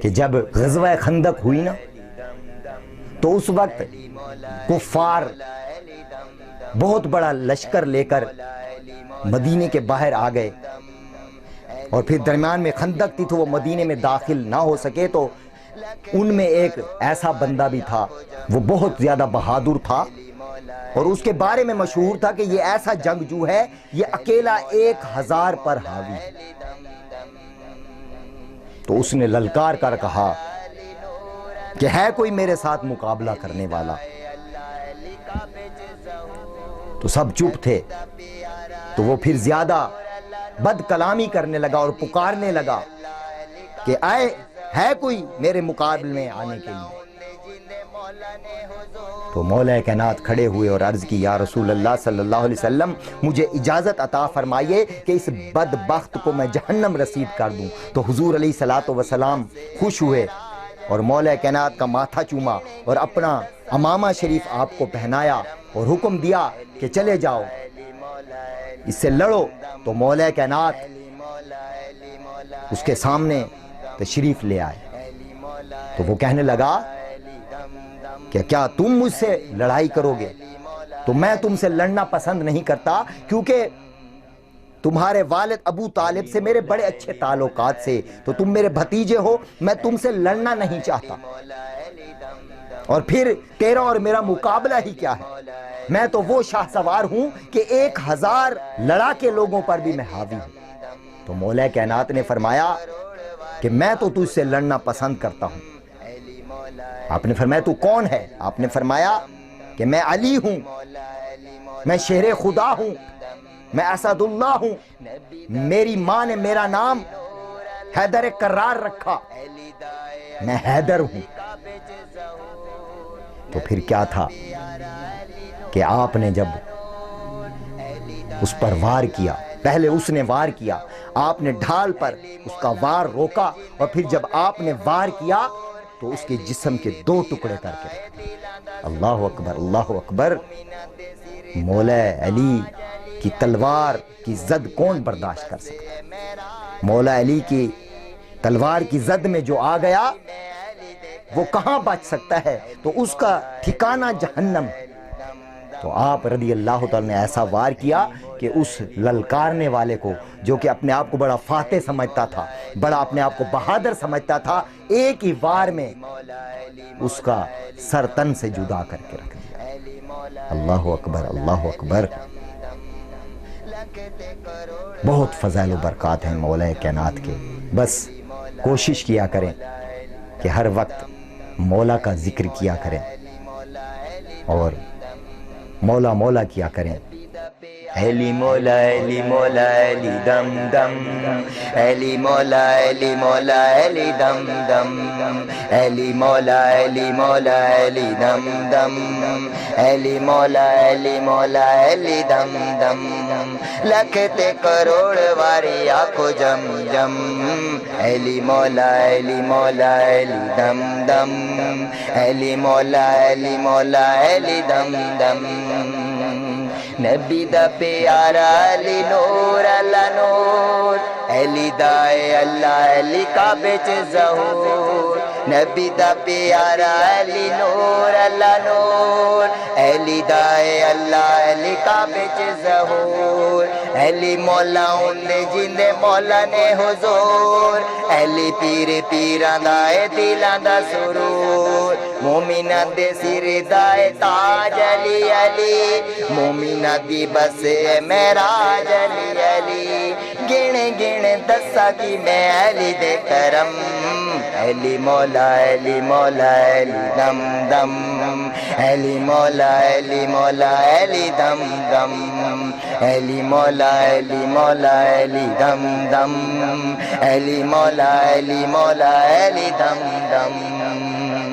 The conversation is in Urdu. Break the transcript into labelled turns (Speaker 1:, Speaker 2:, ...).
Speaker 1: کہ جب غزوہ خندق ہوئی نا تو اس وقت کفار بہت بڑا لشکر لے کر مدینے کے باہر آ گئے، اور پھر درمیان میں خندق تھی تو وہ مدینے میں داخل نہ ہو سکے، تو ان میں ایک ایسا بندہ بھی تھا، وہ بہت زیادہ بہادر تھا اور اس کے بارے میں مشہور تھا کہ یہ ایسا جنگجو ہے، یہ اکیلا 1000 پر حاوی۔ تو اس نے للکار کر کہا کہ ہے کوئی میرے ساتھ مقابلہ کرنے والا؟ تو سب چپ تھے، تو وہ پھر زیادہ بد کلامی کرنے لگا اور پکارنے لگا کہ آئے، ہے کوئی میرے مقابلے میں آنے کے لیے؟ تو مولا کائنات کھڑے ہوئے اور عرض کی، یا رسول اللہ صلی اللہ علیہ وسلم، مجھے اجازت عطا فرمائیے کہ اس بدبخت کو میں جہنم رسید کر دوں۔ تو حضور علیہ الصلوۃ والسلام خوش ہوئے اور مولا کائنات کا ماتھا چوما اور اپنا عمامہ شریف آپ کو پہنایا اور حکم دیا کہ چلے جاؤ، اس سے لڑو۔ تو مولا کائنات اس کے سامنے تشریف لے آئے، تو وہ کہنے لگا کہ کیا تم مجھ سے لڑائی کرو گے؟ تو میں تم سے لڑنا پسند نہیں کرتا، کیونکہ تمہارے والد ابو طالب سے میرے بڑے اچھے تعلقات سے، تو تم میرے بھتیجے ہو، میں تم سے لڑنا نہیں چاہتا، اور پھر تیرا اور میرا مقابلہ ہی کیا ہے؟ میں تو وہ شاہ سوار ہوں کہ 1000 لڑا کے لوگوں پر بھی میں حاوی ہوں۔ تو مولا کائنات نے فرمایا کہ میں تو تجھ سے لڑنا پسند کرتا ہوں۔ آپ نے فرمایا تو کون ہے؟ آپ نے فرمایا کہ میں علی ہوں، میں شہر خدا ہوں، میں اسد اللہ ہوں، میری ماں نے میرا نام حیدر کرار رکھا، میں حیدر ہوں۔ تو پھر کیا تھا کہ آپ نے جب اس پر وار کیا، پہلے اس نے وار کیا، آپ نے ڈھال پر اس کا وار روکا، اور پھر جب آپ نے وار کیا تو اس کے جسم کے 2 ٹکڑے کر کے، اللہ اکبر اللہ اکبر۔ مولا علی کی تلوار کی زد کون برداشت کر سکتا؟ مولا علی کی تلوار کی زد میں جو آ گیا وہ کہاں بچ سکتا ہے؟ تو اس کا ٹھکانہ جہنم ہے۔ تو آپ رضی اللہ تعالیٰ نے ایسا وار کیا کہ اس للکارنے والے کو، جو کہ اپنے آپ کو بڑا فاتح سمجھتا تھا، بڑا اپنے آپ کو بہادر سمجھتا تھا، ایک ہی وار میں اس کا سر تن سے جدا کر کے رکھ دیا۔ اللہ اکبر اللہ اکبر۔ بہت فضائل و برکات ہیں مولا کائنات کے، بس کوشش کیا کریں کہ ہر وقت مولا کا ذکر کیا کریں اور مولا مولا کیا کریں۔ علی مولا علی مولا علی دم دم، علی مولا علی مولا علی دم دم، علی مولا علی مولا علی دم دم، علی مولا علی مولا علی دم دم، لکھتے کروڑ واری آنکھو جم جم، علی مولا علی مولا علی دم دم، علی مولا علی مولا علی دم دم، نبی دا پیارا علی نور اللہ نور، علی دائے اللہ علی کعبے چ ظہور، نبی دا پیارا علی نور اللہ نور، علی دائے اللہ علی کعبے چ ظہور، علی مولا اندے جندے مولا نے حضور، علی پیر پیران دائے دلان دا سرور، مومنان دے سر دائے تاج علی علی، مومنان دی بس معراج علی علی، گن گن دسا کی میں علی دے کرم، علی مولا علی مولا علی دم دم، علی مولا علی مولا علی دم دم، علی مولا علی مولا علی دم دم، علی مولا علی مولا علی دم دم۔